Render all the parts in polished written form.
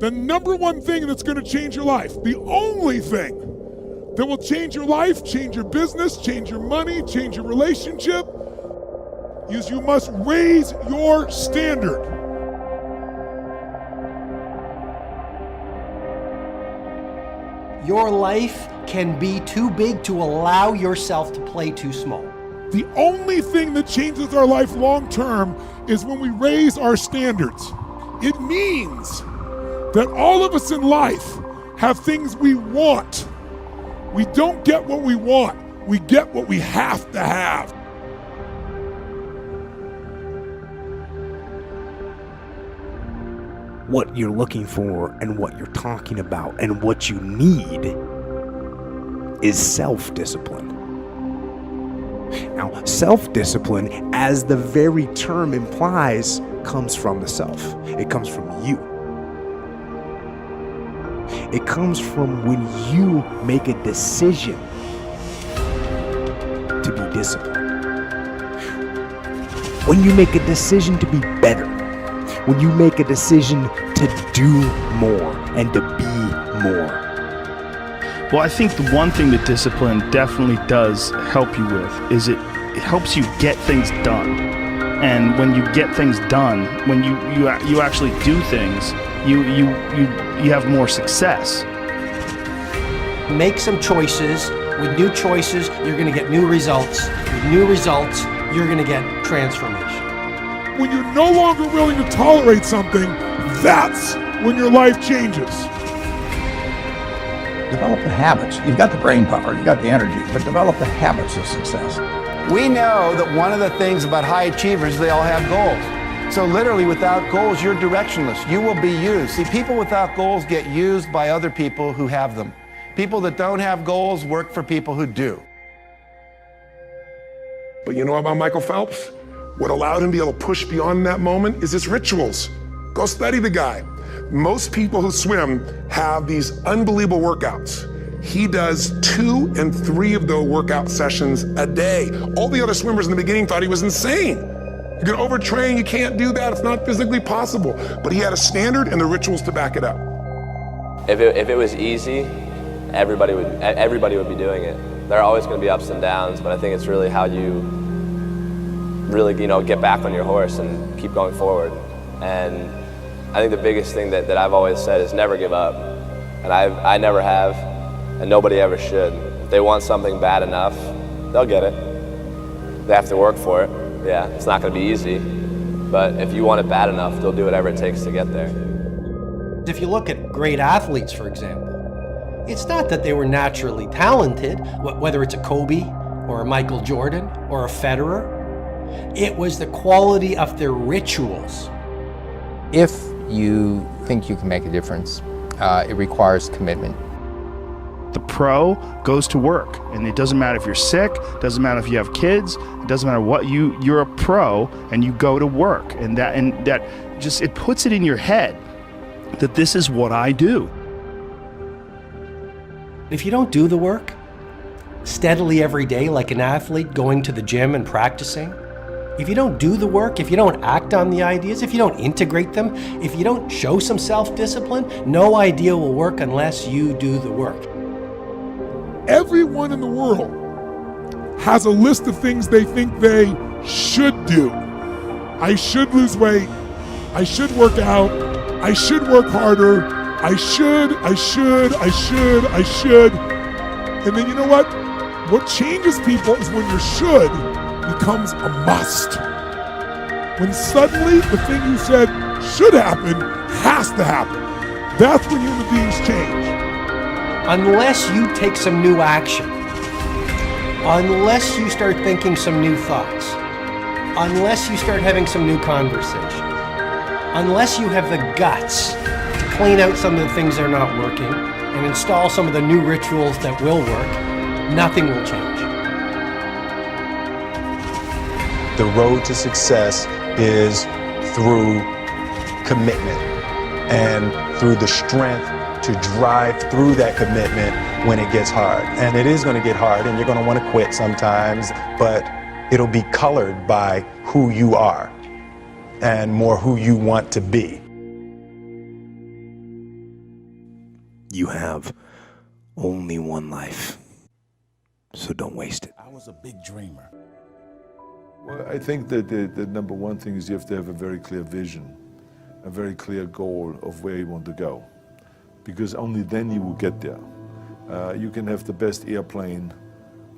The number one thing that's going to change your life, the only thing that will change your life, change your business, change your money, change your relationship, is you must raise your standard. Your life can be too big to allow yourself to play too small. The only thing that changes our life long term is when we raise our standards. It means that all of us in life have things we want. We don't get what we want, we get what we have to have. What you're looking for and what you're talking about and what you need is self-discipline. Now, self-discipline, as the very term implies, comes from the self. It comes from you. It comes from when you make a decision to be disciplined. When you make a decision to be better. When you make a decision to do more and to be more. Well, I think the one thing that discipline definitely does help you with is it helps you get things done. And when you get things done, when you actually do things, you have more success. Make some choices. With new choices, you're going to get new results. With new results, you're going to get transformation. When you're no longer willing to tolerate something, that's when your life changes. Develop the habits. You've got the brain power, you've got the energy, but develop the habits of success. We know that one of the things about high achievers, they all have goals. So literally without goals, you're directionless. You will be used. See, people without goals get used by other people who have them. People that don't have goals work for people who do. But you know about Michael Phelps? What allowed him to be able to push beyond that moment is his rituals. Go study the guy. Most people who swim have these unbelievable workouts. He does 2 and 3 of those workout sessions a day. All the other swimmers in the beginning thought he was insane. You're gonna overtrain, you can't do that, it's not physically possible. But he had a standard and the rituals to back it up. If it was easy, everybody would be doing it. There are always gonna be ups and downs, but I think it's really how you really, get back on your horse and keep going forward. And I think the biggest thing that I've always said is never give up. And I never have, and nobody ever should. If they want something bad enough, they'll get it. They have to work for it. Yeah, it's not gonna be easy, but if you want it bad enough, they'll do whatever it takes to get there. If you look at great athletes, for example, it's not that they were naturally talented, whether it's a Kobe or a Michael Jordan or a Federer. It was the quality of their rituals. If you think you can make a difference, it requires commitment. The pro goes to work, and it doesn't matter if you're sick, doesn't matter if you have kids, it doesn't matter what, you're a pro and you go to work, and that just, it puts it in your head that this is what I do. If you don't do the work steadily every day like an athlete going to the gym and practicing, if you don't do the work, if you don't act on the ideas, if you don't integrate them, if you don't show some self-discipline, no idea will work unless you do the work. Everyone in the world has a list of things they think they should do. I should lose weight. I should work out. I should work harder. I should. And then you know what? What changes people is when your should becomes a must. When suddenly the thing you said should happen has to happen. That's when human beings change. Unless you take some new action, unless you start thinking some new thoughts, unless you start having some new conversation, unless you have the guts to clean out some of the things that are not working and install some of the new rituals that will work, nothing will change. The road to success is through commitment and through the strength to drive through that commitment when it gets hard. And it is going to get hard and you're going to want to quit sometimes, but it'll be colored by who you are and more who you want to be. You have only one life, so don't waste it. I was a big dreamer. Well, I think that the number one thing is you have to have a very clear vision, a very clear goal of where you want to go, because only then you will get there. You can have the best airplane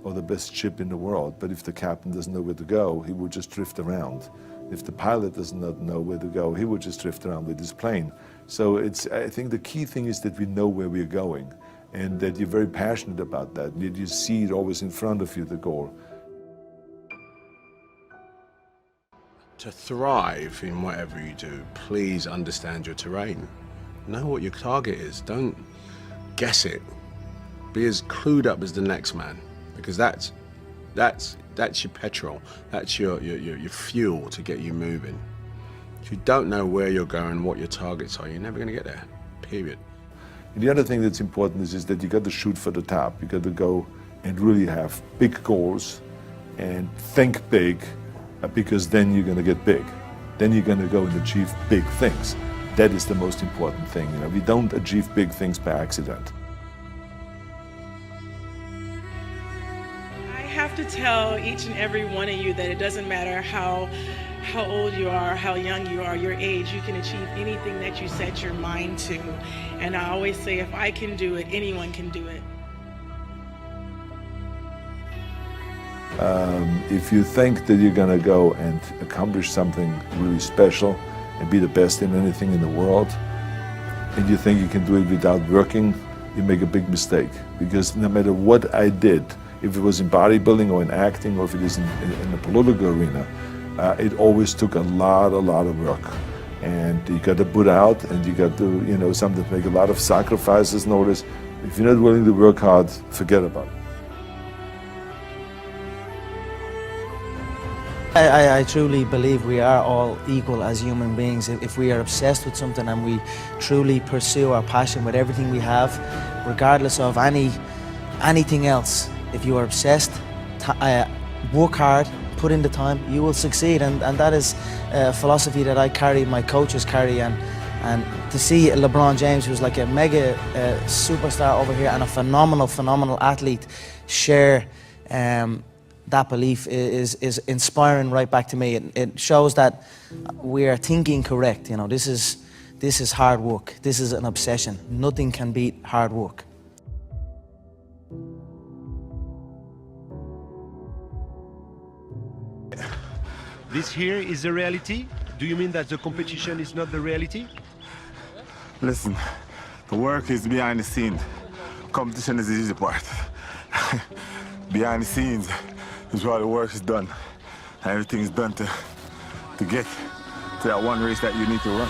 or the best ship in the world, but if the captain doesn't know where to go, he will just drift around. If the pilot does not know where to go, he will just drift around with his plane. So I think the key thing is that we know where we're going and that you're very passionate about that, that you see it always in front of you, the goal. To thrive in whatever you do, please understand your terrain. Know what your target is. Don't guess it. Be as clued up as the next man, because that's your petrol. That's your fuel to get you moving. If you don't know where you're going, what your targets are, you're never going to get there. Period. And the other thing that's important is that you got to shoot for the top. You got to go and really have big goals and think big. Because then you're going to get big. Then you're going to go and achieve big things. That is the most important thing. You know, we don't achieve big things by accident. I have to tell each and every one of you that it doesn't matter how old you are, how young you are, your age, you can achieve anything that you set your mind to. And I always say, if I can do it, anyone can do it. If you think that you're going to go and accomplish something really special and be the best in anything in the world, and you think you can do it without working, you make a big mistake. Because no matter what I did, if it was in bodybuilding or in acting or if it is in the political arena, it always took a lot of work. And you got to put out and you got to, you know, sometimes make a lot of sacrifices. Notice, if you're not willing to work hard, forget about it. I truly believe we are all equal as human beings. If we are obsessed with something and we truly pursue our passion with everything we have, regardless of anything else, if you are obsessed, work hard, put in the time, you will succeed. And that is a philosophy that I carry, my coaches carry. And to see LeBron James, who's like a mega superstar over here and a phenomenal athlete, share that belief is inspiring right back to me. It shows that we are thinking correct. You know, this is hard work. This is an obsession. Nothing can beat hard work. This here is the reality? Do you mean that the competition is not the reality? Listen, the work is behind the scenes. Competition is the easy part. Behind the scenes is where the work is done. Everything is done to get to that one race that you need to run.